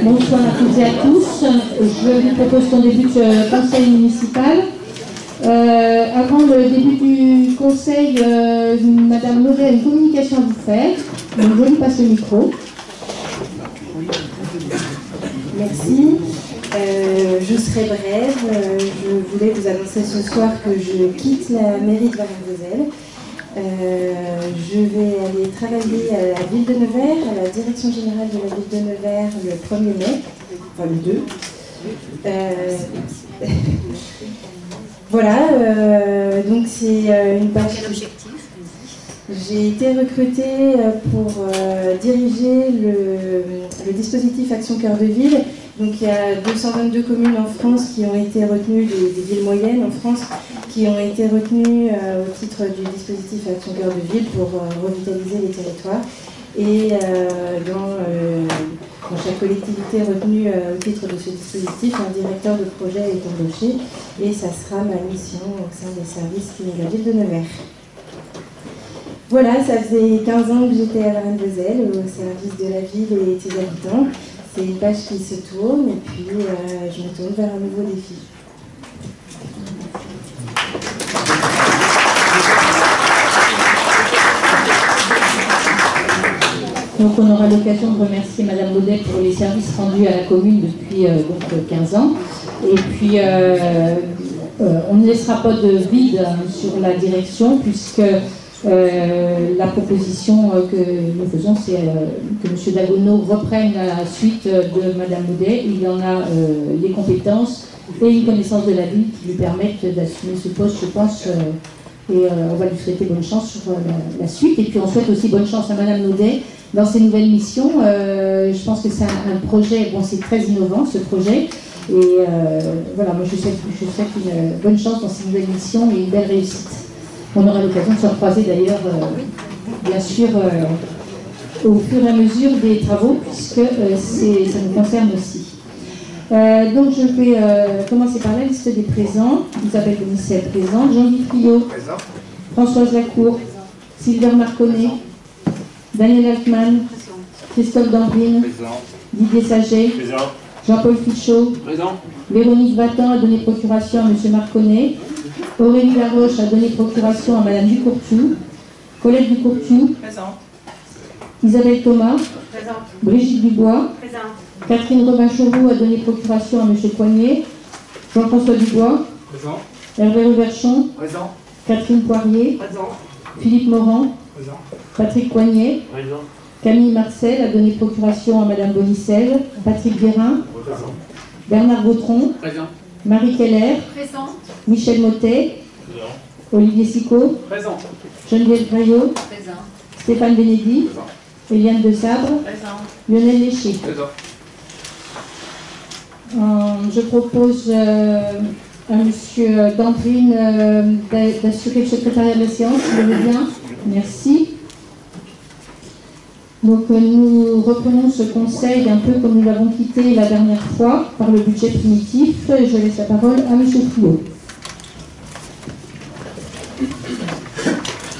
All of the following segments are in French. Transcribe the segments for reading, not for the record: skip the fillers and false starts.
Bonsoir à toutes et à tous. Je vous propose qu'on débute le conseil municipal. Avant le début du conseil, Madame Laudet a une communication à vous faire. Donc je lui passe le micro. Merci. Je serai brève. Je voulais vous annoncer ce soir que je quitte la mairie de Varennes-Vauzelles. Je vais aller travailler à la ville de Nevers, à la direction générale de la ville de Nevers le 1er mai, enfin le 2. Voilà, donc c'est une page. J'ai été recrutée pour diriger le dispositif Action Cœur de Ville. Donc il y a 222 communes en France qui ont été retenues, des villes moyennes en France, qui ont été retenues au titre du dispositif Action Cœur de Ville pour revitaliser les territoires. Et dans chaque collectivité retenue au titre de ce dispositif, un directeur de projet est embauché et ça sera ma mission au sein des services de la ville de Nevers. Voilà, ça faisait 15 ans que j'étais à Varennes-Vauzelles, au service de la ville et de ses habitants. C'est une page qui se tourne et puis je me tourne vers un nouveau défi. Donc on aura l'occasion de remercier Madame Laudet pour les services rendus à la commune depuis 15 ans. Et puis on ne laissera pas de vide sur la direction puisque la proposition que nous faisons, c'est que M. Dagono reprenne la suite de Mme Laudet. Il y en a les compétences et une connaissance de la ville qui lui permettent d'assumer ce poste, je pense. Et on va lui souhaiter bonne chance sur la suite. Et puis on souhaite aussi bonne chance à Mme Laudet dans ses nouvelles missions. Je pense que c'est un projet, bon, c'est très innovant ce projet. Et voilà, moi je souhaite une bonne chance dans ces nouvelles missions et une belle réussite. On aura l'occasion de se recroiser d'ailleurs, bien sûr, au fur et à mesure des travaux, puisque ça nous concerne aussi. Donc je vais commencer par la liste des présents. Isabelle Denisset présente, Jean-Yves Friot, Françoise Lacour, Sylvain Marconnet, Daniel Altman, Christophe Dambrine, Didier Saget, Jean-Paul Fichot, Véronique Vatan a donné procuration à M. Marconnet, Aurélie Laroche a donné procuration à Mme Ducourtou, Colette Ducourtou, Isabelle Thomas, présente. Brigitte Dubois, présente. Catherine Robin-Chauroux a donné procuration à M. Poignet, Jean-François Dubois, présent. Hervé Reverchon, présent. Catherine Poirier, présent. Philippe Morand, présent. Patrick Poignet, présent. Camille Marcel a donné procuration à Mme Bonicelle, Patrick Guérin, présent. Bernard Gautron, présent. Marie Keller, présent. Michel Mottet, présent. Olivier Sicot, présent. Geneviève Graillot, présent. Stéphane Benedi, présent. Eliane de Sabre, présent. Lionel Léchy, présent. Je propose à M. Dambrine d'assurer le secrétariat de la séance, s'il le veut bien. Merci. Donc nous reprenons ce conseil un peu comme nous l'avons quitté la dernière fois par le budget primitif. Je laisse la parole à M. Friot.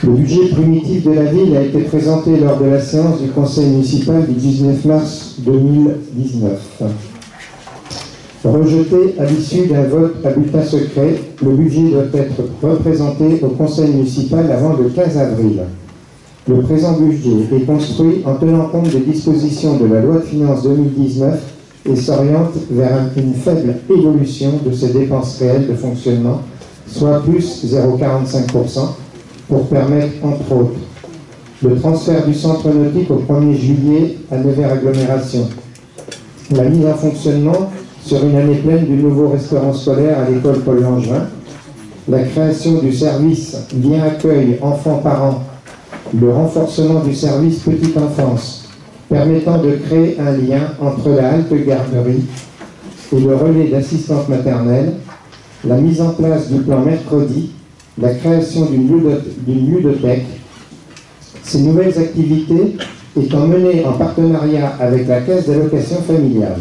Le budget primitif de la ville a été présenté lors de la séance du conseil municipal du 19 mars 2019. Rejeté à l'issue d'un vote à bulletin secret, le budget doit être représenté au conseil municipal avant le 15 avril. Le présent budget est construit en tenant compte des dispositions de la loi de finances 2019 et s'oriente vers une faible évolution de ses dépenses réelles de fonctionnement, soit plus 0,45%, pour permettre, entre autres, le transfert du centre nautique au 1er juillet à Nevers Agglomération, la mise en fonctionnement sur une année pleine du nouveau restaurant scolaire à l'école Paul Langevin, la création du service lien accueil enfants-parents, le renforcement du service petite enfance, permettant de créer un lien entre la halte garderie et le relais d'assistante maternelle, la mise en place du plan mercredi, la création d'une ludothèque. Ces nouvelles activités étant menées en partenariat avec la Caisse d'allocation familiale.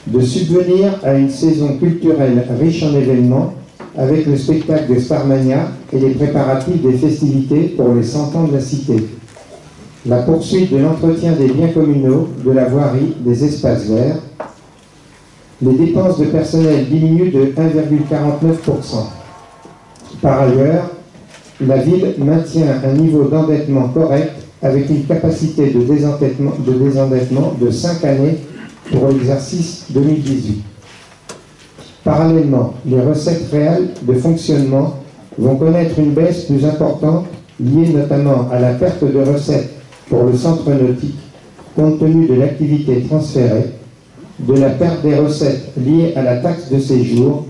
De subvenir à une saison culturelle riche en événements avec le spectacle de Sparmania et les préparatifs des festivités pour les 100 ans de la cité. la poursuite de l'entretien des biens communaux, de la voirie, des espaces verts. Les dépenses de personnel diminuent de 1,49%. Par ailleurs, la ville maintient un niveau d'endettement correct avec une capacité de désendettement de 5 années pour l'exercice 2018. Parallèlement, les recettes réelles de fonctionnement vont connaître une baisse plus importante liée notamment à la perte de recettes pour le centre nautique compte tenu de l'activité transférée, de la perte des recettes liées à la taxe de séjour,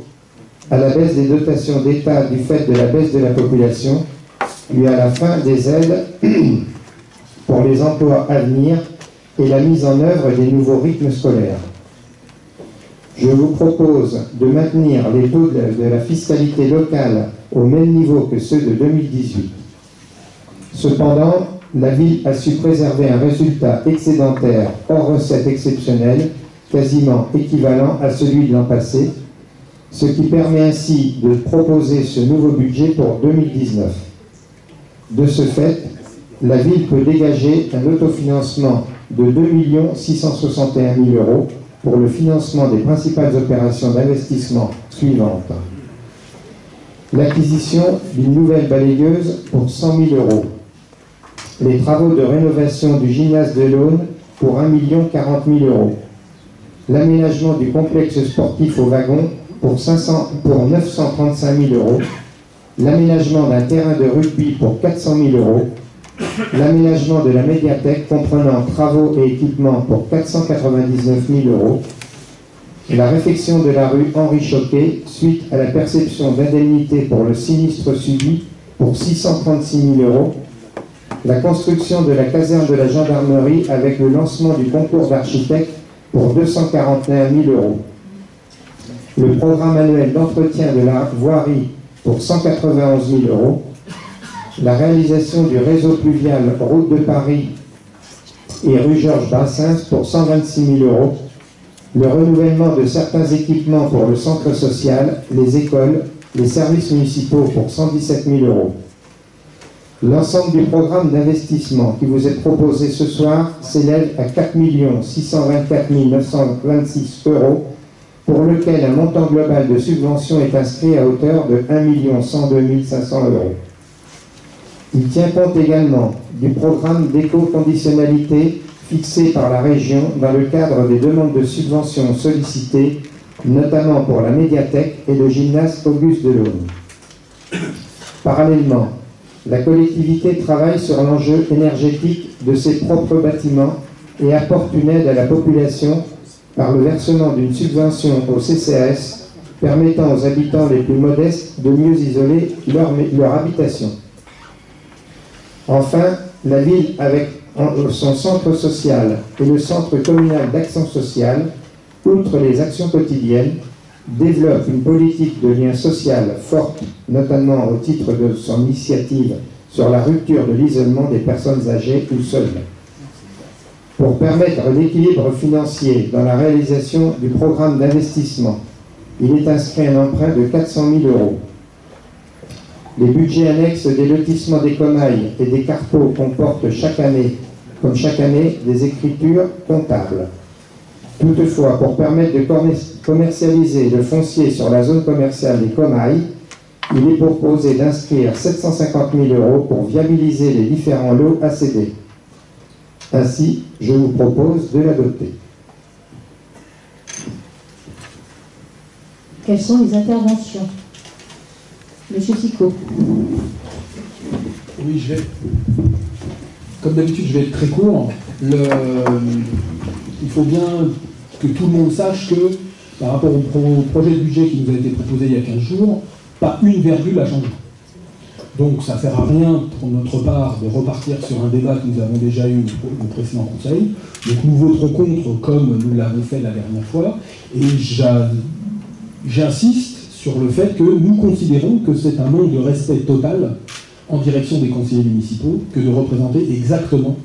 à la baisse des dotations d'État du fait de la baisse de la population, puis à la fin des aides pour les emplois à venir et la mise en œuvre des nouveaux rythmes scolaires. Je vous propose de maintenir les taux de la fiscalité locale au même niveau que ceux de 2018. Cependant, la ville a su préserver un résultat excédentaire hors recettes exceptionnelles, quasiment équivalent à celui de l'an passé, ce qui permet ainsi de proposer ce nouveau budget pour 2019. De ce fait, la ville peut dégager un autofinancement de 2 661 000 € pour le financement des principales opérations d'investissement suivantes. L'acquisition d'une nouvelle balayeuse pour 100 000 €. Les travaux de rénovation du gymnase de l'Aune pour 1 040 000 €. L'aménagement du complexe sportif au wagon pour 935 000 €. L'aménagement d'un terrain de rugby pour 400 000 €. L'aménagement de la médiathèque comprenant travaux et équipements pour 499 000 €. La réfection de la rue Henri Choquet suite à la perception d'indemnités pour le sinistre subi pour 636 000 €. La construction de la caserne de la gendarmerie avec le lancement du concours d'architectes pour 241 000 €. Le programme annuel d'entretien de la voirie pour 191 000 €. La réalisation du réseau pluvial Route de Paris et rue Georges Brassens pour 126 000 €. Le renouvellement de certains équipements pour le centre social, les écoles, les services municipaux pour 117 000 €. L'ensemble du programme d'investissement qui vous est proposé ce soir s'élève à 4 624 926 €, pour lequel un montant global de subvention est inscrit à hauteur de 1 102 500 €. Il tient compte également du programme d'éco-conditionnalité fixé par la région dans le cadre des demandes de subventions sollicitées, notamment pour la médiathèque et le gymnase Auguste Delaune. Parallèlement, la collectivité travaille sur l'enjeu énergétique de ses propres bâtiments et apporte une aide à la population par le versement d'une subvention au CCAS permettant aux habitants les plus modestes de mieux isoler leur habitation. Enfin, la ville, avec son centre social et le centre communal d'action sociale, outre les actions quotidiennes, développe une politique de lien social forte, notamment au titre de son initiative sur la rupture de l'isolement des personnes âgées ou seules. Pour permettre l'équilibre financier dans la réalisation du programme d'investissement, il est inscrit un emprunt de 400 000 €. Les budgets annexes des lotissements des Comailles et des Carpeaux comportent chaque année, des écritures comptables. Toutefois, pour permettre de commercialiser le foncier sur la zone commerciale des Comailles, il est proposé d'inscrire 750 000 € pour viabiliser les différents lots à céder. Ainsi, je vous propose de l'adopter. Quelles sont les interventions? Monsieur Sicot. Oui, comme d'habitude, je vais être très court. Il faut bien que tout le monde sache que, par rapport au projet de budget qui nous a été proposé il y a 15 jours, pas une virgule a changé. Donc ça ne sert à rien pour notre part de repartir sur un débat que nous avons déjà eu au précédent conseil. Donc nous voterons contre comme nous l'avons fait la dernière fois. Et j'insiste sur le fait que nous considérons que c'est un manque de respect total en direction des conseillers municipaux que de représenter exactement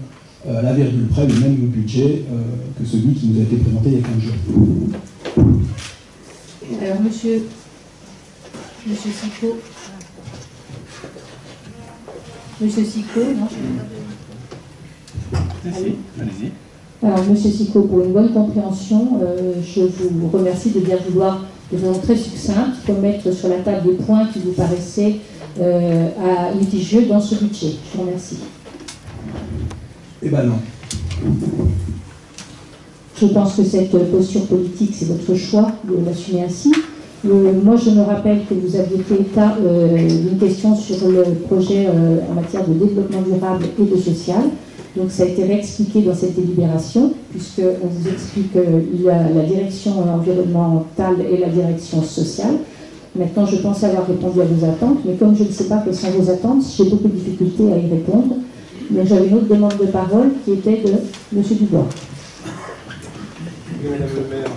à la virgule près le même budget que celui qui nous a été présenté il y a 15 jours. Alors, monsieur Sicot. Monsieur Sicot, non? Merci, allez-y. Alors, Monsieur Sicot, pour une bonne compréhension, je vous remercie de bien vouloir, de façon très succincte, remettre sur la table des points qui vous paraissaient litigieux dans ce budget. Je vous remercie. Eh ben non. Je pense que cette posture politique, c'est votre choix de l'assumer ainsi. Moi, je me rappelle que vous aviez fait état d'une question sur le projet en matière de développement durable et de social. Donc, ça a été réexpliqué dans cette délibération, puisqu'on vous explique qu'il y a la direction environnementale et la direction sociale. Maintenant, je pense avoir répondu à vos attentes, mais comme je ne sais pas quelles sont vos attentes, j'ai beaucoup de difficultés à y répondre. Mais j'avais une autre demande de parole qui était de M. Dubois. Oui, Madame le maire.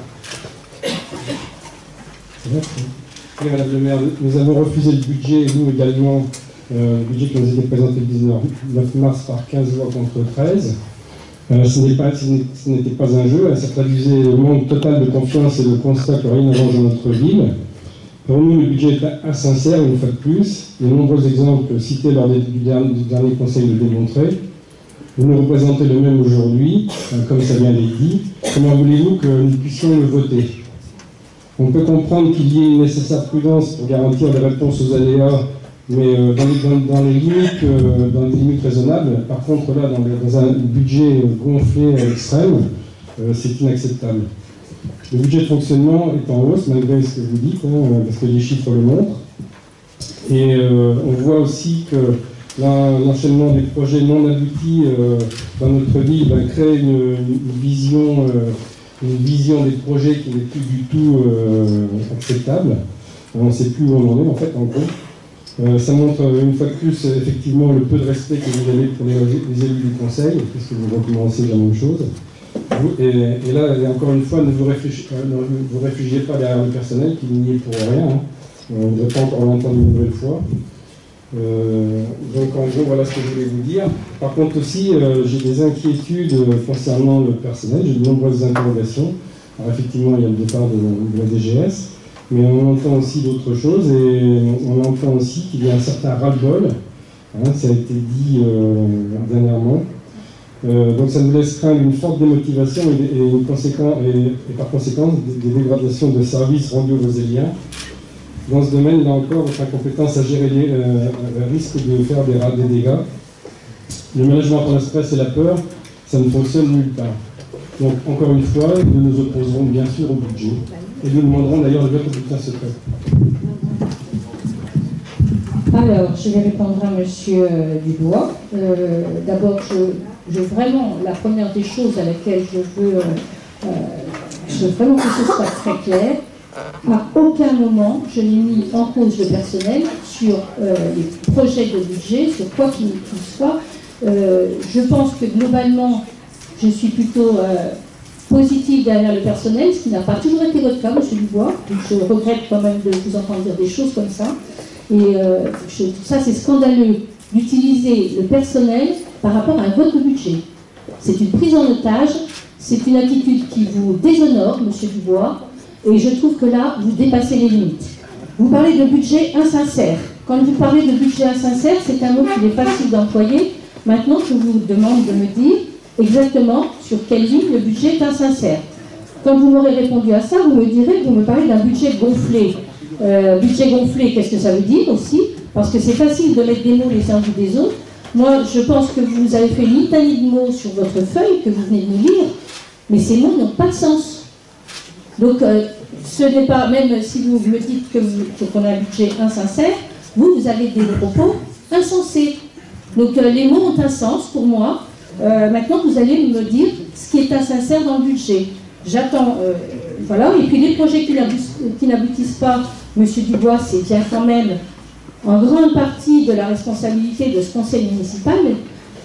Oui, Madame le maire, nous avons refusé le budget, nous également, le budget qui nous a été présenté le 19 mars par 15 voix contre 13. Ce n'était pas un jeu, ça traduisait le manque total de confiance et le constat que rien n'avance dans notre ville. Pour nous, le budget est insincère, une fois de plus. Les nombreux exemples cités lors du dernier conseil le démontraient. Vous nous représentez le même aujourd'hui, comme ça vient d'être dit. Comment voulez-vous que nous puissions le voter? On peut comprendre qu'il y ait une nécessaire prudence pour garantir des réponses aux aléas, mais dans les limites raisonnables. Par contre, là, dans un budget gonflé à l'extrême, c'est inacceptable. Le budget de fonctionnement est en hausse, malgré ce que vous dites, parce que les chiffres le montrent. Et on voit aussi que l'enchaînement des projets non aboutis dans notre ville crée une vision des projets qui n'est plus du tout acceptable. On ne sait plus où on en est, en fait, en gros. Ça montre une fois de plus, effectivement, le peu de respect que vous avez pour les élus du Conseil, puisque vous recommencez la même chose. Et là, encore une fois, ne vous réfugiez pas derrière le personnel qui n'y est pour rien. On ne doit pas encore l'entendre une nouvelle fois. Donc en gros, voilà ce que je voulais vous dire. Par contre aussi, j'ai des inquiétudes concernant le personnel, j'ai de nombreuses interrogations. Alors effectivement, il y a le départ de la DGS, mais on entend aussi d'autres choses, et on entend aussi qu'il y a un certain ras-le-bol, ça a été dit dernièrement. Donc ça nous laisse craindre une forte démotivation et par conséquent des dégradations de services rendus aux Moseliens. Dans ce domaine, là encore, votre incompétence à gérer risque de faire des dégâts. Le management par le stress et la peur, ça ne fonctionne nulle part. Donc, encore une fois, nous nous opposerons bien sûr au budget. Et nous demanderons d'ailleurs le vote au bulletin secret. Alors, je vais répondre à M. Dubois. D'abord, vraiment, la première des choses à laquelle je veux vraiment que ce soit très clair, à aucun moment je n'ai mis en cause le personnel sur les projets de budget, sur quoi qu'il soit. Je pense que globalement, je suis plutôt positive derrière le personnel, ce qui n'a pas toujours été votre cas, M. Dubois. Donc je regrette quand même de vous entendre dire des choses comme ça. Et ça, c'est scandaleux d'utiliser le personnel par rapport à un vote de budget. C'est une prise en otage, c'est une attitude qui vous déshonore, M. Dubois, et je trouve que là, vous dépassez les limites. Vous parlez de budget insincère. Quand vous parlez de budget insincère, c'est un mot qu'il est facile d'employer. Maintenant, je vous demande de me dire exactement sur quelle ligne le budget est insincère. Quand vous m'aurez répondu à ça, vous me parlez d'un budget gonflé. Budget gonflé, qu'est-ce que ça veut dire aussi? Parce que c'est facile de mettre des mots les uns ou des autres. Moi, je pense que vous avez fait une litanie de mots sur votre feuille que vous venez de nous lire, mais ces mots n'ont pas de sens. Donc, ce n'est pas, même si vous me dites qu'on a un budget insincère, vous avez des propos insensés. Donc, les mots ont un sens pour moi. Maintenant, vous allez me dire ce qui est insincère dans le budget. J'attends, voilà. Et puis, les projets qui n'aboutissent pas, M. Dubois, c'est bien quand même en grande partie de la responsabilité de ce conseil municipal,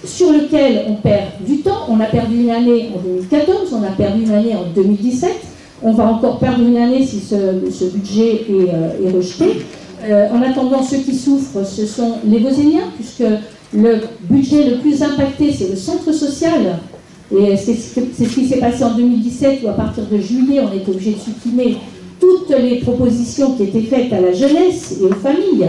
sur lequel on perd du temps. On a perdu une année en 2014, on a perdu une année en 2017. On va encore perdre une année si ce budget est rejeté. En attendant, ceux qui souffrent, ce sont les Moseliens, puisque le budget le plus impacté, c'est le centre social. Et c'est ce qui s'est passé en 2017, où à partir de juillet, on est obligé de supprimer toutes les propositions qui étaient faites à la jeunesse et aux familles.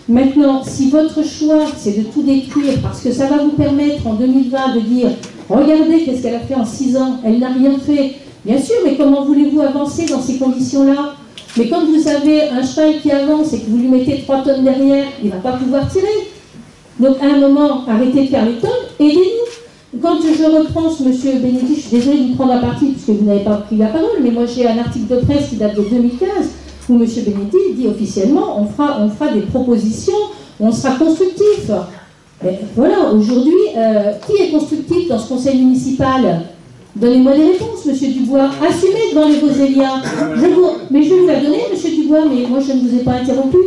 Maintenant, si votre choix, c'est de tout détruire, parce que ça va vous permettre en 2020 de dire Regardez qu'est-ce qu'elle a fait en 6 ans. Elle n'a rien fait. Bien sûr, mais comment voulez-vous avancer dans ces conditions-là? Mais quand vous avez un cheval qui avance et que vous lui mettez 3 tonnes derrière, il ne va pas pouvoir tirer. Donc à un moment, arrêtez de faire les tonnes, aidez-nous. Quand je reprends ce monsieur Bénédicte, je suis désolée de vous prendre à partie puisque vous n'avez pas pris la parole, mais moi j'ai un article de presse qui date de 2015 où monsieur Bénédicte dit officiellement on fera des propositions, on sera constructif. Mais voilà, aujourd'hui, qui est constructif dans ce conseil municipal? Donnez-moi des réponses, monsieur Dubois. Assumez devant les Voseliens. Mais je vais vous la donner, monsieur Dubois, mais moi je ne vous ai pas interrompu.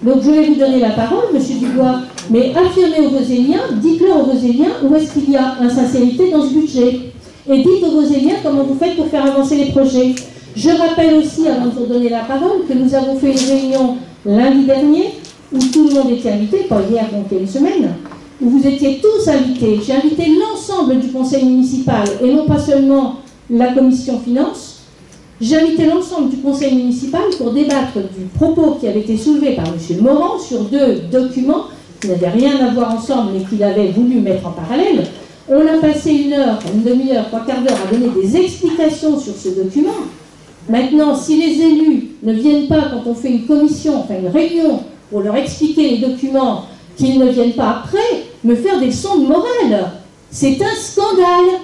Donc je vais vous donner la parole, monsieur Dubois. Mais affirmez aux Voseliens, dites-leur aux Voseliens où est-ce qu'il y a insincérité dans ce budget. Et dites aux Voseliens comment vous faites pour faire avancer les projets. Je rappelle aussi, avant de vous donner la parole, que nous avons fait une réunion lundi dernier, où tout le monde était invité, pas hier, donc il y a une semaine, où vous étiez tous invités. J'ai invité l'ensemble du conseil municipal, et non pas seulement la commission finances. J'ai invité l'ensemble du conseil municipal pour débattre du propos qui avait été soulevé par M. Morand sur 2 documents qui n'avaient rien à voir ensemble, mais qu'il avait voulu mettre en parallèle. On a passé 1 heure, une demi-heure, 3/4 d'heure à donner des explications sur ce document. Maintenant, si les élus ne viennent pas quand on fait une commission, enfin une réunion, pour leur expliquer les documents, qu'ils ne viennent pas après, me faire des leçons de morale. C'est un scandale.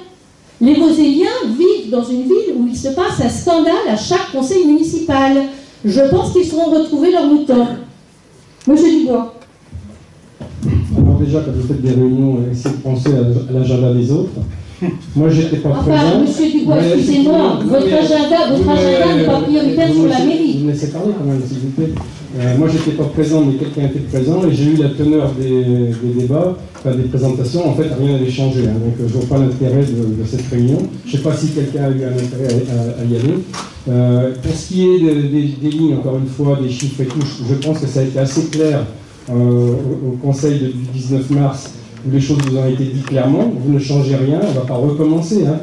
Les Voseliens vivent dans une ville où il se passe un scandale à chaque conseil municipal. Je pense qu'ils seront retrouvés leurs moutons. Monsieur Dubois. Alors déjà, quand vous faites des réunions, essayez de penser à l'agenda des autres. Moi, j'étais pas présent. Enfin, monsieur Dubois, excusez-moi, votre agenda n'est pas prioritaire sur la mairie. Vous me laissez parler quand même, s'il vous plaît. Moi, j'étais pas présent, mais quelqu'un était présent, et j'ai eu la teneur des débats, enfin des présentations. En fait, rien n'avait changé, hein, donc je vois pas l'intérêt de cette réunion. Je sais pas si quelqu'un a eu un intérêt à y aller. Pour ce qui est des lignes, encore une fois, des chiffres et tout, je pense que ça a été assez clair au conseil du 19 mars, où les choses vous ont été dites clairement. Vous ne changez rien, on ne va pas recommencer. Hein.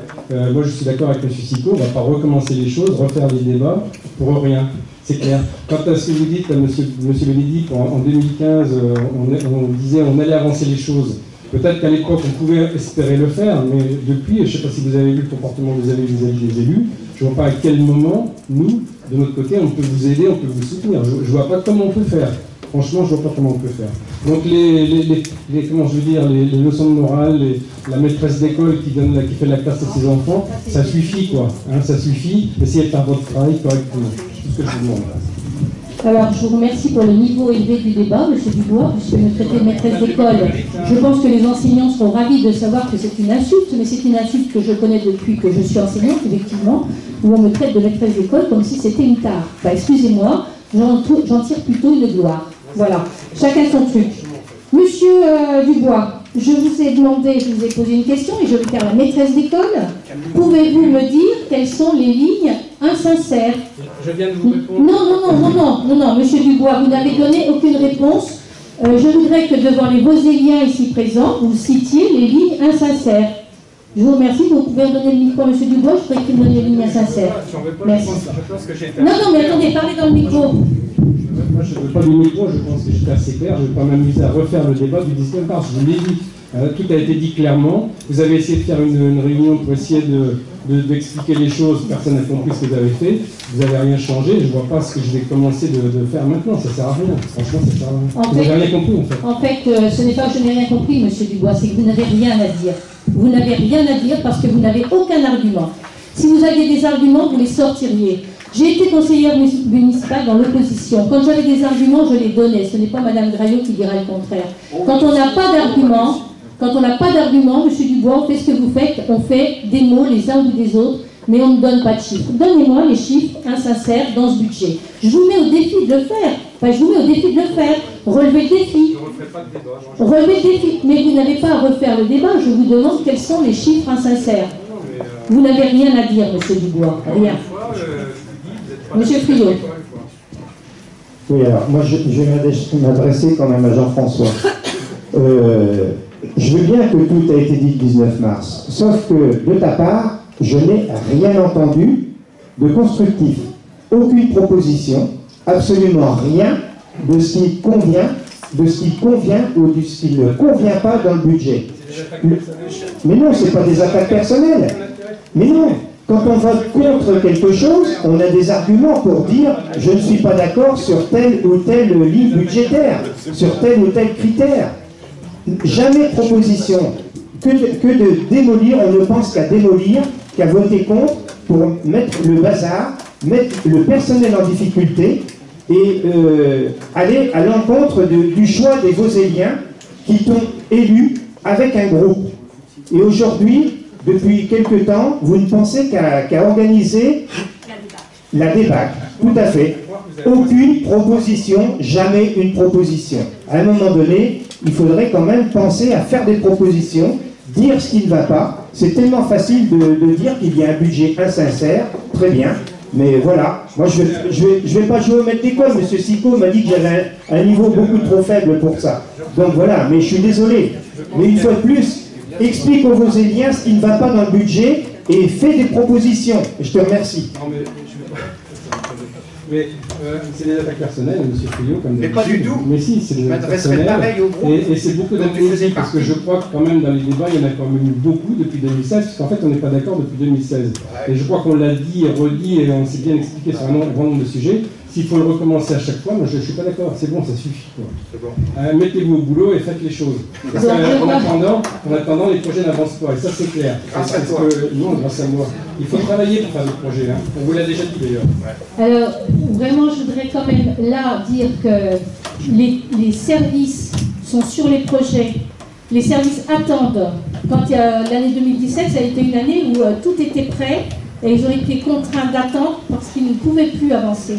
Moi, je suis d'accord avec M. Sicot, on ne va pas recommencer les choses, refaire les débats pour rien. C'est clair. Quant à ce que vous dites, M. Bénédicte, en 2015, on disait on allait avancer les choses. Peut-être qu'à l'époque, on pouvait espérer le faire, mais depuis, je ne sais pas si vous avez vu le comportement que vous avez vis-à-vis des élus, je ne vois pas à quel moment, nous, de notre côté, on peut vous aider, on peut vous soutenir. Je ne vois pas comment on peut faire. Franchement, je ne vois pas comment on peut faire. Donc, comment je veux dire, les leçons de morale, la maîtresse d'école qui fait la classe à ses enfants, ça suffit, quoi. Hein, ça suffit. Essayez de faire votre travail correctement. C'est tout ce que je vous demande. Alors, je vous remercie pour le niveau élevé du débat, M. Dubois, puisque me traitez de maîtresse d'école. Je pense que les enseignants seront ravis de savoir que c'est une insulte, mais c'est une insulte que je connais depuis que je suis enseignante, effectivement, où on me traite de maîtresse d'école comme si c'était une tare. Enfin, excusez-moi, j'en tire plutôt une gloire. Voilà, chacun son truc. Monsieur Dubois, je vous ai demandé, je vous ai posé une question et je vais faire la maîtresse d'école. Pouvez-vous me dire quelles sont les lignes insincères? Je viens de vous répondre. Non, monsieur Dubois, vous n'avez donné aucune réponse. Je voudrais que devant les Voseliens ici présents, vous citiez les lignes insincères. Je vous remercie, vous pouvez donner le micro à monsieur Dubois, je voudrais qu'il me donne les lignes insincères. Merci. Non, mais attendez, parlez dans le micro. Moi, je ne veux pas du micro, je pense que j'étais assez clair. Je ne vais pas m'amuser à refaire le débat du 19 mars. Je vous l'ai dit. Tout a été dit clairement. Vous avez essayé de faire une réunion pour essayer d'expliquer les choses. Personne n'a compris ce que vous avez fait. Vous n'avez rien changé. Je ne vois pas ce que je vais commencer de faire maintenant. Ça ne sert à rien. Franchement, ça ne sert à rien. Vous n'avez rien compris, en fait. En fait, ce n'est pas que je n'ai rien compris, monsieur Dubois. C'est que vous n'avez rien à dire. Vous n'avez rien à dire parce que vous n'avez aucun argument. Si vous aviez des arguments, vous les sortiriez. J'ai été conseillère municipale dans l'opposition. Quand j'avais des arguments, je les donnais. Ce n'est pas Mme Graillot qui dira le contraire. Quand on n'a pas d'argument, M. Dubois, on fait ce que vous faites, on fait des mots les uns ou des autres, mais on ne donne pas de chiffres. Donnez-moi les chiffres insincères dans ce budget. Je vous mets au défi de le faire. Enfin, je vous mets au défi de le faire. Relevez le défi. Je ne referai pas de débat. Relevez le défi. Mais vous n'avez pas à refaire le débat. Je vous demande quels sont les chiffres insincères. Vous n'avez rien à dire, M. Dubois. Rien. Monsieur Friot. Oui, alors moi je vais m'adresser quand même à Jean-François. Je veux bien que tout a été dit le 19 mars, sauf que de ta part, je n'ai rien entendu de constructif. Aucune proposition, absolument rien de ce qui convient, de ce qui convient ou de ce qui ne convient pas dans le budget. Mais non, c'est pas des attaques personnelles. Mais non, quand on vote contre quelque chose, on a des arguments pour dire je ne suis pas d'accord sur telle ou telle ligne budgétaire, sur tel ou tel critère. Jamais proposition. Que de démolir, on ne pense qu'à démolir, qu'à voter contre pour mettre le bazar, mettre le personnel en difficulté et aller à l'encontre du choix des Vauséliens qui t'ont élu avec un groupe. Et aujourd'hui, depuis quelque temps, vous ne pensez qu'à organiser la débâcle. Tout à fait. Aucune proposition, jamais une proposition. À un moment donné, il faudrait quand même penser à faire des propositions, dire ce qui ne va pas. C'est tellement facile de dire qu'il y a un budget insincère, très bien. Mais voilà, moi je vais pas jouer au maître d'école. M. Sicot m'a dit que j'avais un niveau beaucoup trop faible pour ça. Donc voilà, mais je suis désolé. Mais une fois de plus, explique aux Vauséliens ce qui ne va pas dans le budget et fais des propositions. Je te remercie. Non, mais c'est des attaques personnelles, M. Friot, comme mais pas du tout. Mais si, c'est des attaques personnelles. Pareil au groupe. Et c'est beaucoup d'hypocrisie, parce que je crois que quand même dans les débats, il y en a quand même eu beaucoup depuis 2016, parce qu'en fait on n'est pas d'accord depuis 2016. Ouais. Et je crois qu'on l'a dit et redit, et on s'est bien expliqué sur un grand nombre de sujets. S'il faut le recommencer à chaque fois, moi je ne suis pas d'accord, c'est bon, ça suffit. Bon. Mettez-vous au boulot et faites les choses. Parce qu'en attendant, les projets n'avancent pas, et ça c'est clair. Grâce à toi. Non, grâce à moi. Il faut travailler pour faire des projets, hein. On vous l'a déjà dit d'ailleurs. Ouais. Alors, vraiment, je voudrais quand même là dire que les services sont sur les projets. Les services attendent. Quand l'année 2017, ça a été une année où tout était prêt et ils ont été contraints d'attendre parce qu'ils ne pouvaient plus avancer.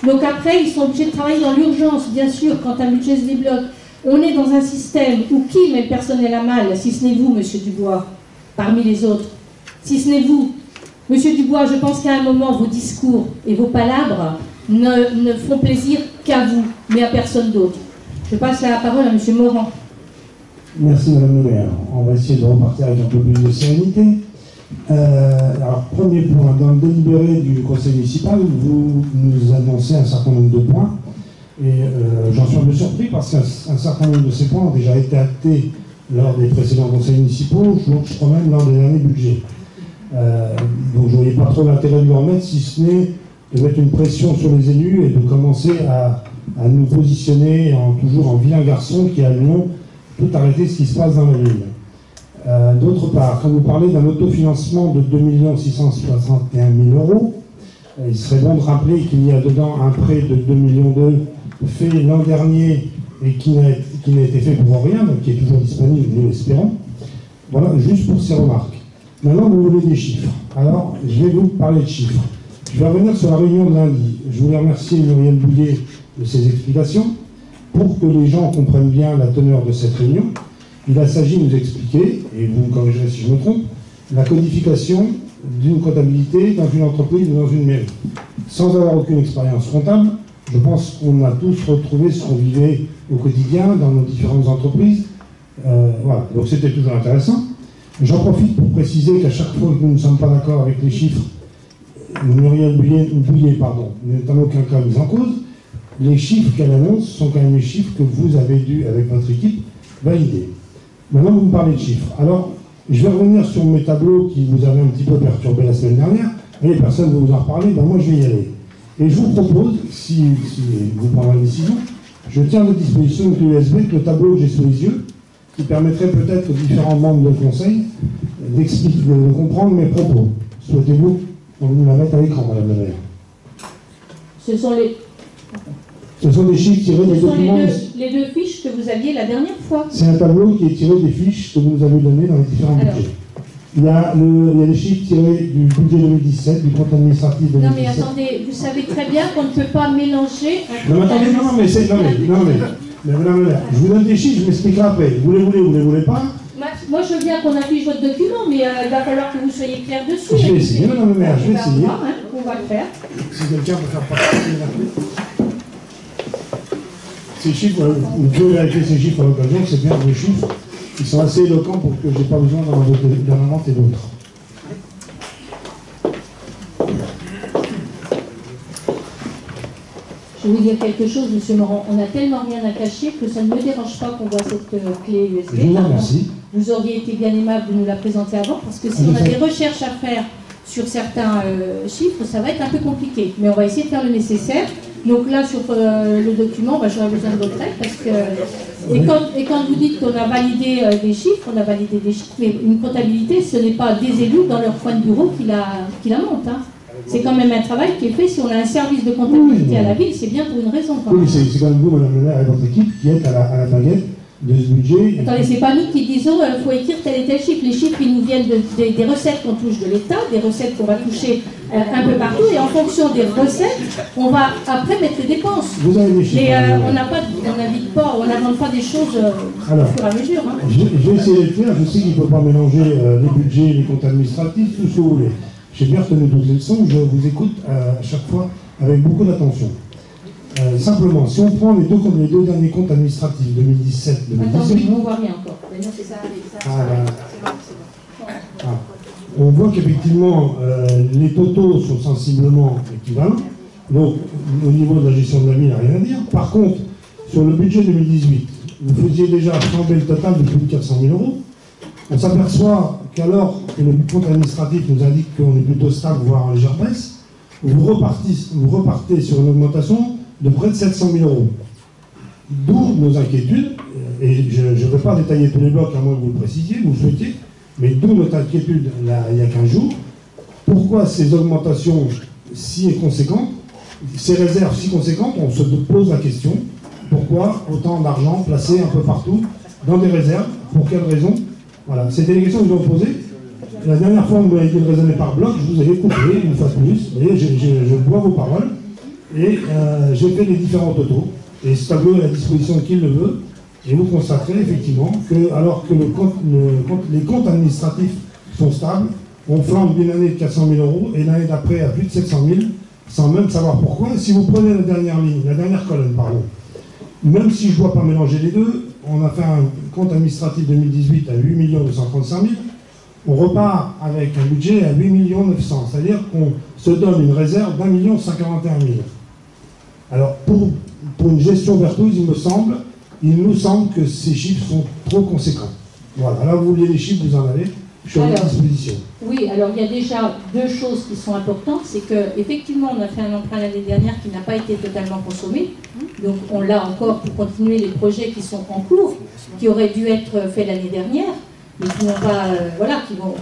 Donc après, ils sont obligés de travailler dans l'urgence, bien sûr, quand un budget se débloque. On est dans un système où qui met le personnel à mal, si ce n'est vous, Monsieur Dubois, parmi les autres. Si ce n'est vous. Monsieur Dubois, je pense qu'à un moment, vos discours et vos palabres ne feront plaisir qu'à vous, mais à personne d'autre. Je passe la parole à Monsieur Morand. Merci Madame le maire. On va essayer de repartir avec un peu plus de sérénité. Alors, premier point, dans le délibéré du conseil municipal, vous nous annoncez un certain nombre de points. Et j'en suis un peu surpris parce qu'un certain nombre de ces points ont déjà été actés lors des précédents conseils municipaux, je crois même lors des derniers budgets. Donc je ne voyais pas trop l'intérêt de le remettre, si ce n'est de mettre une pression sur les élus et de commencer à nous positionner toujours en vilain garçon qui allons tout arrêter ce qui se passe dans la ville. D'autre part, quand vous parlez d'un autofinancement de 2 661 000 €, il serait bon de rappeler qu'il y a dedans un prêt de 2,2 millions fait l'an dernier et qui n'a été fait pour rien, donc qui est toujours disponible, nous l'espérons. Voilà, juste pour ces remarques. Maintenant, vous voulez des chiffres. Alors, je vais vous parler de chiffres. Je vais revenir sur la réunion de lundi. Je voulais remercier Muriel Bouillet de ses explications. Pour que les gens comprennent bien la teneur de cette réunion, il a s'agit de nous expliquer, et vous me corrigerez si je me trompe, la codification d'une comptabilité dans une entreprise ou dans une mairie. Sans avoir aucune expérience comptable, je pense qu'on a tous retrouvé ce qu'on vivait au quotidien dans nos différentes entreprises. Voilà, donc c'était toujours intéressant. J'en profite pour préciser qu'à chaque fois que nous ne sommes pas d'accord avec les chiffres, Muriel Bouillet n'est en aucun cas mis en cause. Les chiffres qu'elle annonce sont quand même les chiffres que vous avez dû, avec votre équipe, valider. Maintenant, vous me parlez de chiffres. Alors, je vais revenir sur mes tableaux qui vous avaient un petit peu perturbé la semaine dernière. Et personne ne vous en reparler, ben moi je vais y aller. Et je vous propose, si vous prenez la décision, je tiens à votre disposition une clé USB, le tableau que j'ai sous les yeux, qui permettrait peut-être aux différents membres du conseil de comprendre mes propos. Souhaitez-vous qu'on nous la mette à l'écran, Madame la maire? Ce sont des chiffres tirés des documents. Les deux fiches que vous aviez la dernière fois. C'est un tableau qui est tiré des fiches que vous nous avez données dans les différents budgets. Il y a des chiffres tirés du budget 2017, du compte administratif 2017. Non mais attendez, vous savez très bien qu'on ne peut pas mélanger... Non mais attendez, mais Madame la maire, je vous donne des chiffres, je m'expliquerai après. Vous les voulez pas? Moi je veux bien qu'on affiche votre document, mais il va falloir que vous soyez clair dessus. Je vais essayer, Madame la maire, je vais essayer. On va le faire. Si quelqu'un peut faire partie de la clé. Ces chiffres, vous pouvez vérifier ces chiffres à l'occasion, c'est bien des chiffres qui sont assez éloquents pour que je n'ai pas besoin d'en inventer d'autres. Je vais vous dire quelque chose, Monsieur Morand. On n'a tellement rien à cacher que ça ne me dérange pas qu'on voit cette clé USB. Je vous remercie. vous auriez été bien aimable de nous la présenter avant, parce que si on a des recherches à faire sur certains chiffres, ça va être un peu compliqué. Mais on va essayer de faire le nécessaire. Donc là, sur le document, j'aurais besoin de votre aide, parce que... Et quand vous dites qu'on a validé des chiffres, on a validé des chiffres, mais une comptabilité, ce n'est pas des élus dans leur coin de bureau qui la montent. Hein. C'est quand même un travail qui est fait. Si on a un service de comptabilité à la ville, c'est bien pour une raison. Oui, c'est quand même vous, Madame le maire, et votre équipe qui êtes à la baguette de ce budget. Attendez, c'est pas nous qui disons qu'il faut écrire tel et tel chiffre. Les chiffres, ils nous viennent des recettes qu'on touche de l'État, des recettes qu'on va toucher un peu partout, et en fonction des recettes, on va après mettre les dépenses. Vous avez des chiffres. Et on n'invite pas, on n'invente pas des choses au fur et à mesure. Hein. Je vais essayer de faire. Je sais qu'il ne faut pas mélanger les budgets, les comptes administratifs, tout ce que vous voulez. J'ai bien retenu toutes les leçons. Je vous écoute à chaque fois avec beaucoup d'attention. Simplement, si on prend les deux derniers comptes administratifs, 2017-2018... Attendez, on ne voit rien encore. On voit qu'effectivement, les totaux sont sensiblement équivalents. Donc, au niveau de la gestion de la ville, il n'y a rien à dire. Par contre, sur le budget 2018, vous faisiez déjà flamber le total de plus de 400 000 €. On s'aperçoit qu'alors que le compte administratif nous indique qu'on est plutôt stable, voire en légère baisse, vous repartez sur une augmentation de près de 700 000 €. D'où nos inquiétudes, et je ne veux pas détailler tous les blocs à moins que vous le précisiez, vous le souhaitiez, mais d'où notre inquiétude là, il y a 15 jours. Pourquoi ces augmentations si conséquentes, ces réserves si conséquentes, on se pose la question, pourquoi autant d'argent placé un peu partout dans des réserves, pour quelles raisons? Voilà, c'était les questions que je vous posées. La dernière fois, vous m'avez dit de raisonner par bloc, je vous ai écouté une fois de plus, vous voyez, je bois vos paroles, et j'ai fait les différents totaux, et ce tableau est à la disposition de qui le veut, et vous constaterez effectivement que, alors que les comptes administratifs sont stables, on flambe d'une année de 400 000 €, et l'année d'après à plus de 700 000, sans même savoir pourquoi. Et si vous prenez la dernière ligne, la dernière colonne, pardon, même si je ne dois pas mélanger les deux, on a fait un compte administratif 2018 à 8 235 000, on repart avec un budget à 8 900 000, c'est-à-dire qu'on se donne une réserve d'1 141 000. Alors, pour une gestion vertueuse, il nous semble que ces chiffres sont trop conséquents. Voilà, là vous vouliez les chiffres, vous en avez, je suis à votre disposition. Oui, alors il y a déjà deux choses qui sont importantes, c'est qu'effectivement on a fait un emprunt l'année dernière qui n'a pas été totalement consommé, donc on l'a encore pour continuer les projets qui sont en cours, qui auraient dû être faits l'année dernière, mais qui n'ont pas, voilà, qui vont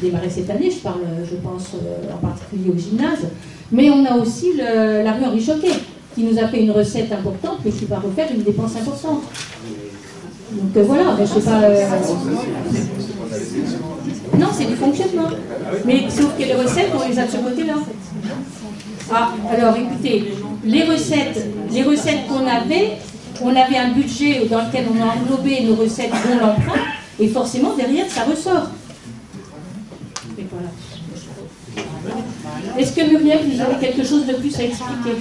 démarrer cette année, je parle, je pense en particulier au gymnase, mais on a aussi la rue Henri Choquet, qui nous a fait une recette importante, mais qui va refaire une dépense importante. Donc voilà, je ne sais pas... Non, c'est du fonctionnement. Mais sauf que les recettes, on les a de ce côté-là. Ah, alors écoutez, les recettes qu'on avait, on avait un budget dans lequel on a englobé nos recettes dont l'emprunt, et forcément derrière ça ressort. Et voilà. Est-ce que Muriel, vous avez quelque chose de plus à expliquer?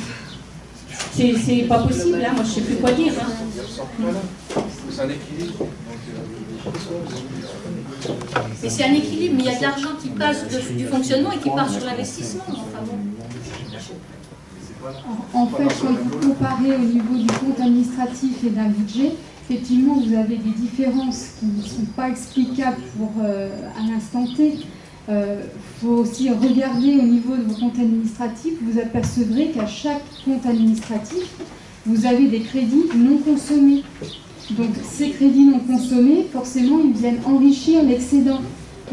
C'est pas possible, hein, moi je ne sais plus quoi dire. Hein. C'est un équilibre. Mais c'est un équilibre, mais il y a de l'argent qui passe du fonctionnement et qui part sur l'investissement. Enfin bon. En fait, quand vous comparez au niveau du compte administratif et d'un budget, effectivement, vous avez des différences qui ne sont pas explicables à l'instant T. Faut aussi regarder au niveau de vos comptes administratifs, vous apercevrez qu'à chaque compte administratif, vous avez des crédits non consommés. Donc ces crédits non consommés, forcément, ils viennent enrichir l'excédent.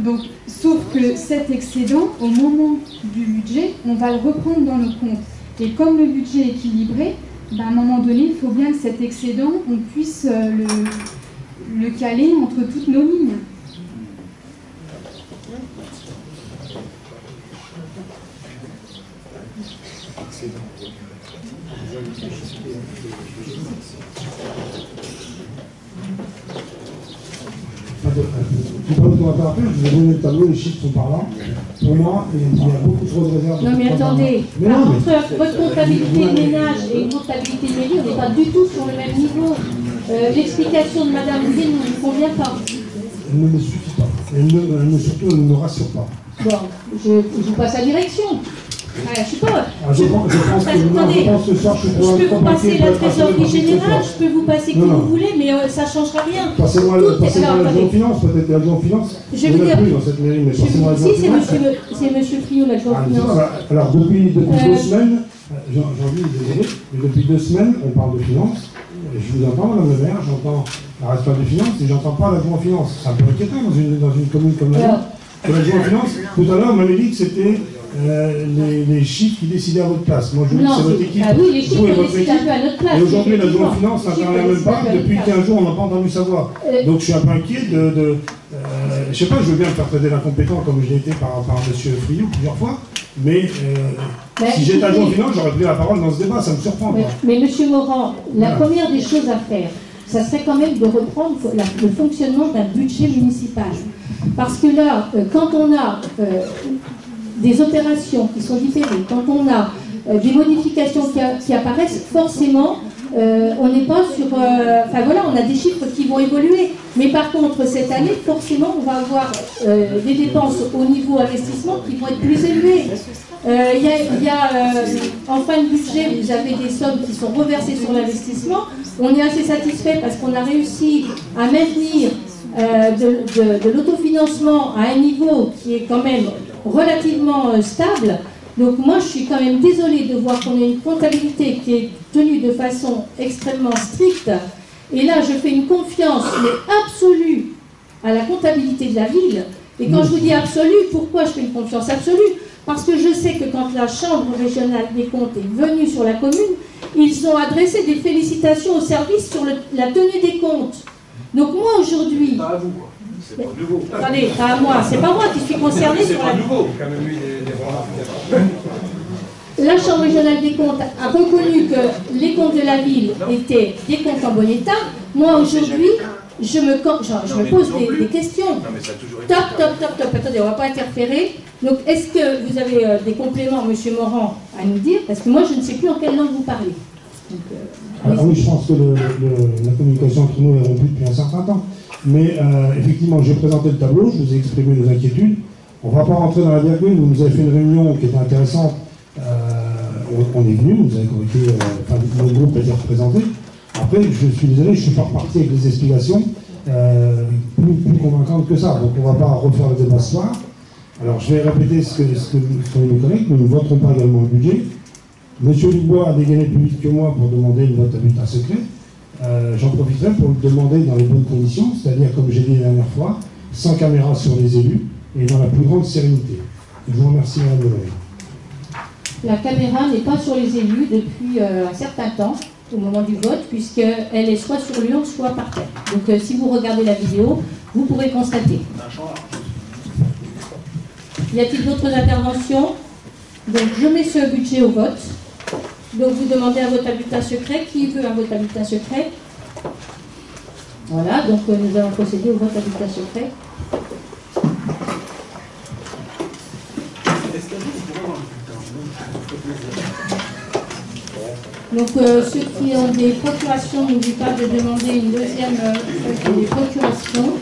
Donc, sauf que cet excédent, au moment du budget, on va le reprendre dans nos comptes. Et comme le budget est équilibré, à un moment donné, il faut bien que cet excédent, on puisse le caler entre toutes nos lignes. Je ne vais pas faire, je vais donner le tableau, les chiffres sont par là. Pour moi, il y a beaucoup trop de réserves. Non mais attendez, entre votre comptabilité de ménage et une comptabilité de mairie, on n'est pas du tout sur le même niveau. L'explication de Madame Zé ne nous convient pas. Elle ne me suffit pas. Surtout, elle ne me rassure pas. Bon, je vous passe la direction. je sais pas. Je pense que ce soir, je peux vous passer la trésorerie générale, je peux vous passer qui vous voulez, mais ça ne changera rien. Passez-moi l'adjoint finance, peut-être l'adjoint finance. Je vais vous dire. Plus dans cette mairie, mais passez-moi l'adjoint finance. C'est monsieur Friot, l'adjoint finance. Alors, depuis 2 semaines, Jean-Louis, désolé, mais depuis 2 semaines, on parle de finances. Je vous entends, madame le maire, j'entends la responsable des finances, et j'entends pas l'adjoint finance. C'est un peu inquiétant dans une commune comme la nôtre. L'adjoint finance, tout à l'heure, on m'avait dit que c'était les chiffres qui décidaient à votre place. Moi, je dis que c'est votre équipe. Ah oui, les chiffres ont décidé un peu à notre place. Et aujourd'hui, l'adjoint finance n'intervient même pas. Depuis 15 jours, on n'a pas entendu savoir. Donc, je suis un peu inquiet je sais pas, je veux bien me faire traiter d'incompétent comme je l'ai été par M. Friot plusieurs fois, mais si j'étais adjoint finance, j'aurais pris la parole dans ce débat, ça me surprend. Mais M. Morand, la première des choses à faire, ça serait quand même de reprendre le fonctionnement d'un budget municipal. Parce que là, quand on a des opérations qui sont différées, quand on a des modifications qui apparaissent, forcément, on n'est pas sur... Enfin voilà, on a des chiffres qui vont évoluer. Mais par contre, cette année, forcément, on va avoir des dépenses au niveau investissement qui vont être plus élevées. En fin de budget, vous avez des sommes qui sont reversées sur l'investissement. On est assez satisfait parce qu'on a réussi à maintenir de l'autofinancement à un niveau qui est quand même relativement stable. Donc moi, je suis quand même désolée de voir qu'on a une comptabilité qui est tenue de façon extrêmement stricte. Et là, je fais une confiance mais absolue à la comptabilité de la ville. Et quand je vous dis absolue, pourquoi je fais une confiance absolue? Parce que je sais que quand la Chambre régionale des comptes est venue sur la commune, ils ont adressé des félicitations au service sur la tenue des comptes. Donc moi, aujourd'hui... Pas à vous, c'est pas nouveau. Attendez, pas à moi, c'est pas moi qui suis concernée sur la... nouveau. La Chambre régionale des comptes a reconnu que les comptes de la ville étaient des comptes en bon état. Moi, aujourd'hui, je me pose des questions. Non, mais ça a toujours été Top. Attendez, on ne va pas interférer. Donc, est-ce que vous avez des compléments, M. Morand, à nous dire? Parce que moi, je ne sais plus en quelle langue vous parlez. Donc, oui, je pense que la communication entre nous est rompue depuis un certain temps. Mais effectivement, j'ai présenté le tableau, je vous ai exprimé nos inquiétudes. On ne va pas rentrer dans la virgule, vous nous avez fait une réunion qui était intéressante. On est venu, nous avons été, notre groupe a été représenté. Après, je suis désolé, je ne suis pas reparti avec des explications plus convaincantes que ça. Donc on ne va pas refaire le débat ce soir. Alors je vais répéter ce que mes collègues, nous ne voterons pas également le budget. Monsieur Dubois a dégainé plus vite que moi pour demander une vote à bulletin secret. J'en profiterai pour le demander dans les bonnes conditions, c'est-à-dire, comme j'ai dit la dernière fois, sans caméra sur les élus et dans la plus grande sérénité. Je vous remercie, Madame le maire. La caméra n'est pas sur les élus depuis un certain temps, au moment du vote, puisqu'elle est soit sur l'urne, soit par terre. Donc si vous regardez la vidéo, vous pourrez constater. Y a-t-il d'autres interventions? Donc je mets ce budget au vote. Donc vous demandez un vote à bulletin secret. Qui veut un vote à bulletin secret? Voilà, donc nous allons procéder au vote à bulletin secret. Donc ceux qui ont des procurations, n'oubliez pas de demander une deuxième feuille des procurations.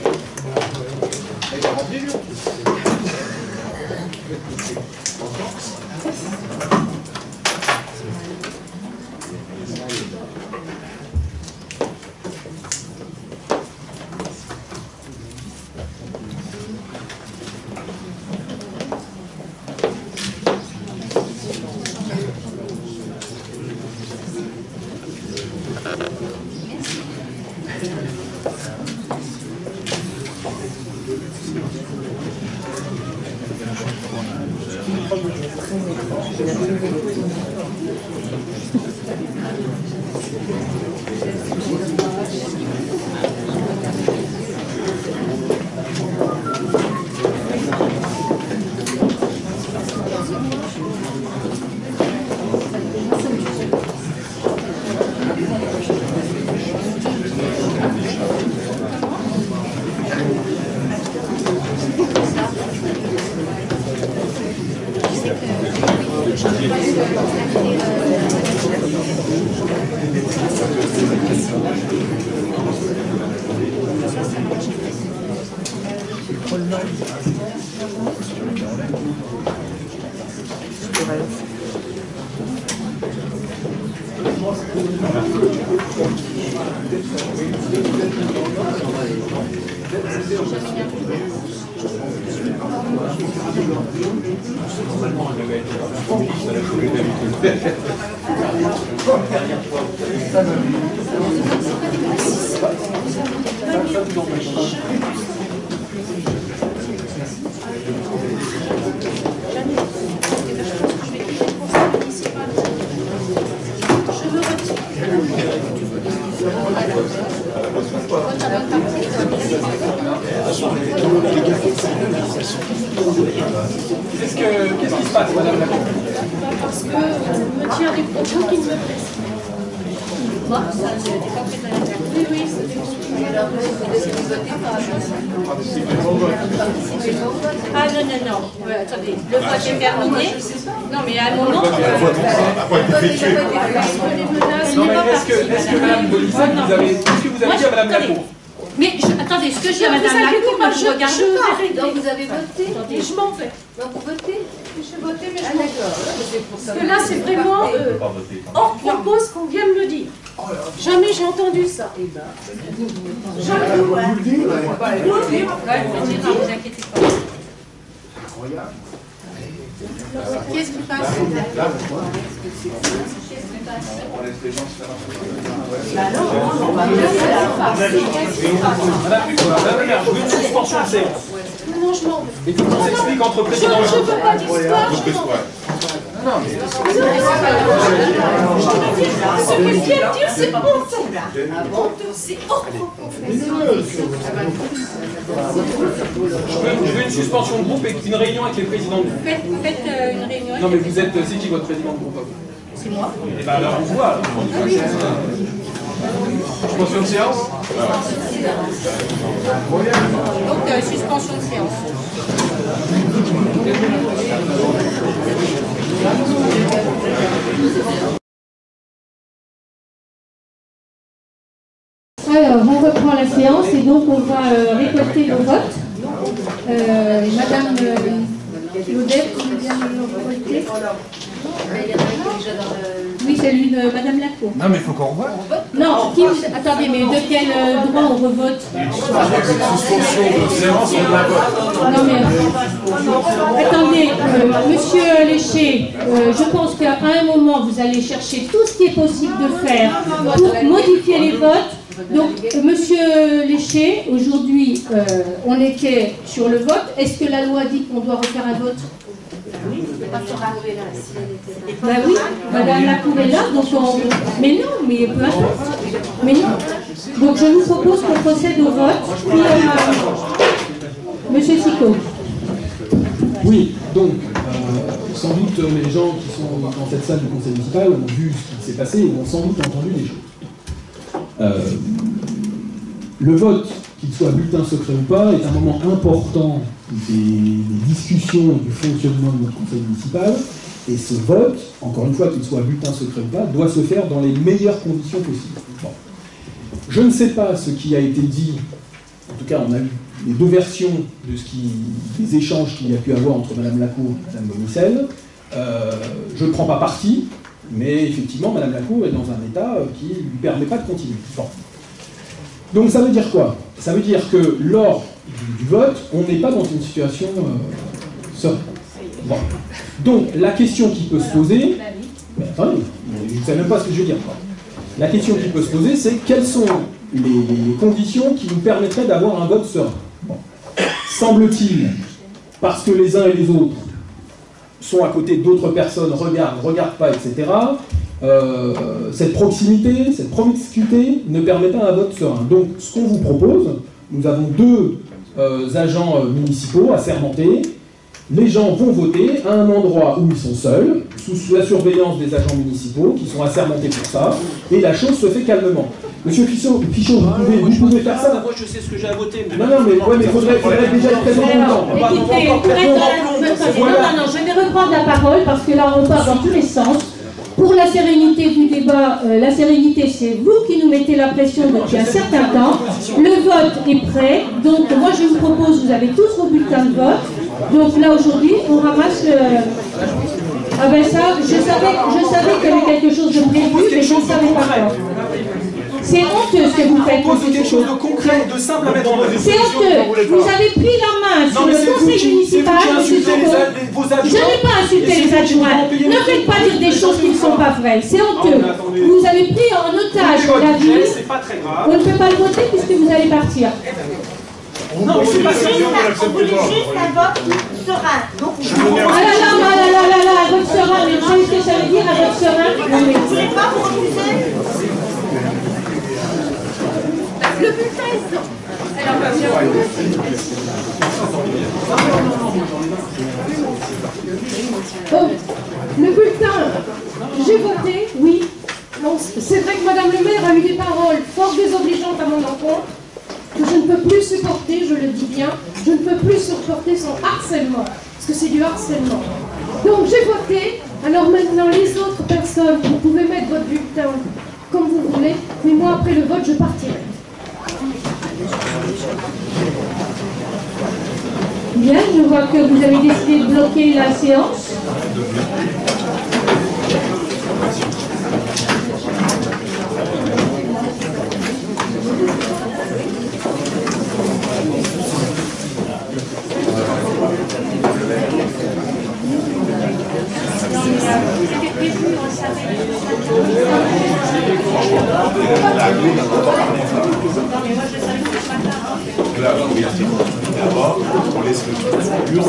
Qu'est-ce qui se passe, madame la commissaire? Parce que je me tiens des propos qui me plaisent. Moi, ça, je n'étais pas prête à la faire. Oui, oui, c'était Ah non, non, non. Ouais, attendez, le vote est terminé. Non, mais à un moment. Non, mais est-ce que madame Bolissa, vous avez dit à madame Lacour? Mais attendez, ce que j'ai à madame Lacour, moi je regarde pas. Donc vous avez voté Et je m'en vais. Donc vous votez? J'ai voté, mais Ah je m'en vais. d'accord. Parce que là, c'est vraiment hors propos ce qu'on vient de me dire. Jamais j'ai entendu ça. Jamais. Vous le dites? Vous inquiétez pas. Qu'est-ce qui passe? Madame le maire, je veux une suspension de séance. Non, je m'en vais. Et puis on s'explique entre Je présidents. ne veux pas d'histoire, je m'en vais. Ce que je viens de dire, c'est honteux. C'est hors propos. Je veux une suspension de groupe et une réunion avec les présidents de groupe. Faites une réunion. Non mais vous êtes, c'est qui votre président de groupe? C'est moi. Et ben alors on se voit. Suspension de séance. Donc suspension de séance. Alors, on reprend la séance et donc on va récolter le vote. Madame Laudet, vous vient de le récolter. Oui, celui de Madame Lacour. Non, mais il faut qu'on revoie. Non, attendez, mais de quel droit on revote? Suspension de séance, on la vote. Non, mais attendez, monsieur Léché, je pense qu'à un moment, vous allez chercher tout ce qui est possible de faire pour modifier les votes. Donc, monsieur Léché, aujourd'hui, on était sur le vote. Est-ce que la loi dit qu'on doit refaire un vote? Ben oui, madame Lacour est là, donc on... Mais non, mais peu importe. Mais non. Donc je vous propose qu'on procède au vote. Puis, monsieur Sicot. Oui, donc, sans doute les gens qui sont dans cette salle du conseil municipal ont vu ce qui s'est passé et ont sans doute entendu les choses. Le vote, qu'il soit bulletin secret ou pas, est un moment important des discussions du fonctionnement de notre conseil municipal. Et ce vote, encore une fois, qu'il soit bulletin secret ou pas, doit se faire dans les meilleures conditions possibles. Bon. Je ne sais pas ce qui a été dit, en tout cas on a eu les deux versions de des échanges qu'il y a pu avoir entre Mme Lacour et Mme Bonicel. Je ne prends pas parti, mais effectivement Mme Lacour est dans un état qui ne lui permet pas de continuer. Bon. Donc ça veut dire quoi? Ça veut dire que lors du vote, on n'est pas dans une situation sereine. Bon. Donc la question qui peut se poser, mais attendez, je ne sais même pas ce que je veux dire. La question qui peut se poser, c'est quelles sont les conditions qui nous permettraient d'avoir un vote serein. Bon. Semble-t-il, parce que les uns et les autres sont à côté d'autres personnes, regardent pas, etc., cette proximité, cette promiscuité ne permet pas un vote serein. Donc ce qu'on vous propose, nous avons deux agents municipaux assermentés. Les gens vont voter à un endroit où ils sont seuls, sous la surveillance des agents municipaux qui sont assermentés pour ça, et la chose se fait calmement. Monsieur Fichot, vous pouvez faire ça. Moi je sais ce que j'ai à voter. Non, mais il faudrait déjà être présent longtemps. Écoutez, non, je vais reprendre la parole parce que là on part dans tous les sens. Pour la sérénité du débat, la sérénité c'est vous qui nous mettez la pression depuis un certain temps. Le vote est prêt, donc moi je vous propose, vous avez tous vos bulletins de vote. Donc là aujourd'hui on ramasse le... Ah ben ça, je savais qu'il y avait quelque chose de prévu, mais je ne savais pas quoi. C'est honteux ce que vous faites. Propose quelque chose de concret, de simple à mettre en œuvre. C'est honteux. Vous avez pris la main sur le conseil municipal. Je n'ai pas insulté les adjoints. Ne faites pas dire des choses qui ne sont pas vraies. C'est honteux. Vous avez pris en otage la ville. On ne peut pas le voter puisque vous allez partir. Non, mais c'est pas ça. On voulait juste un vote serein. Donc, ah là là, un vote serein. Mais vous savez ce que ça veut dire, un vote serein? vous ne voulez pas vous refuser? Le bulletin est blanc. Oh, le bulletin, j'ai voté, oui. Non, c'est vrai que Madame le maire a eu des paroles fort désobligeantes à mon encontre, que je ne peux plus supporter, je le dis bien, je ne peux plus supporter son harcèlement, parce que c'est du harcèlement. Donc j'ai voté, alors maintenant les autres personnes, vous pouvez mettre votre bulletin comme vous voulez, mais moi après le vote je partirai. Bien, je vois que vous avez décidé de bloquer la séance. D'abord, on laisse le mur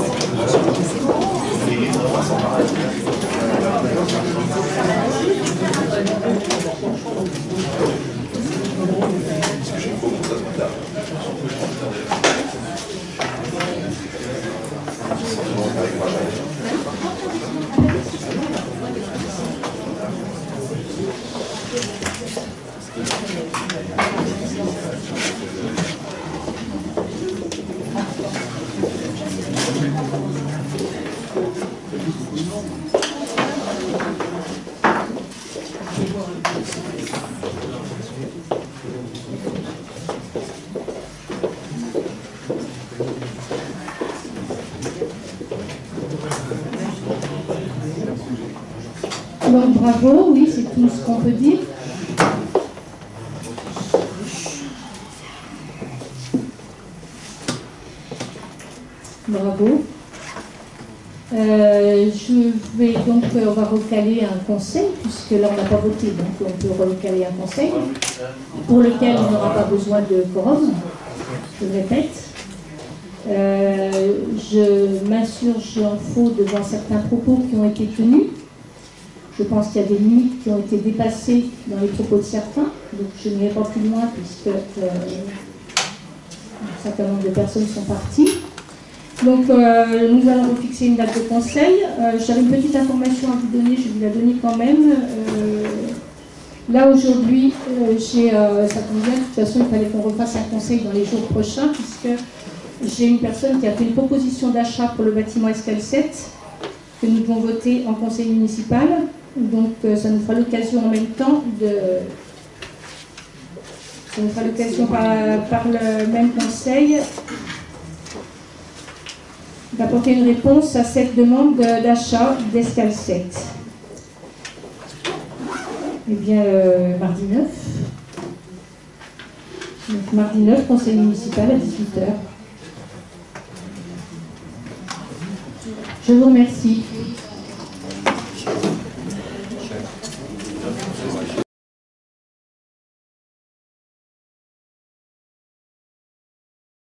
et on va s'en parler. Parce que j'aime beaucoup ça ce matin. Donc bravo, oui, c'est tout ce qu'on peut dire. Bravo. Je vais donc, on va recaler un conseil, puisque là on n'a pas voté, donc on peut recaler un conseil, pour lequel on n'aura pas besoin de quorum, je le répète. Je m'insurge en faux devant certains propos qui ont été tenus. Je pense qu'il y a des limites qui ont été dépassées dans les propos de certains, donc je n'irai pas plus loin puisque un certain nombre de personnes sont parties. Donc nous allons fixer une date de conseil. J'avais une petite information à vous donner, je vais vous la donner quand même. Là aujourd'hui, ça tombe bien, de toute façon il fallait qu'on refasse un conseil dans les jours prochains puisque j'ai une personne qui a fait une proposition d'achat pour le bâtiment Escale 7 que nous devons voter en conseil municipal. Donc ça nous fera l'occasion en même temps de... Ça nous fera l'occasion par le même conseil d'apporter une réponse à cette demande d'achat d'Escale 7. Eh bien, mardi 9. Donc mardi 9, conseil municipal à 18h. Je vous remercie.